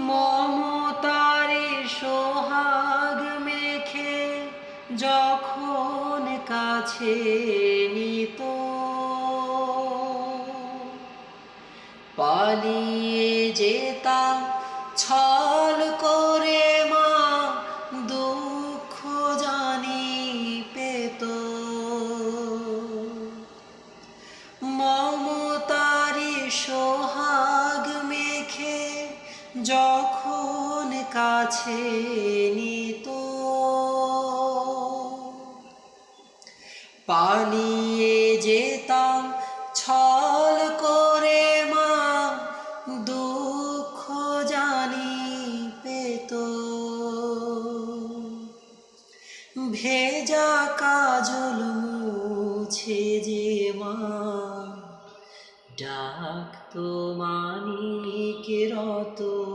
মমতারে সোহাগ মেখে যখন কাছে নিত, পালিয়ে যেতাম ছল করে মা দুঃখ জানি পেত। মমতারি সোহাগ মেখে যখন কাছে নিত, পালিয়ে যেতাম ছল করে মা দুঃখ জানি পেত। ভেজা কাজল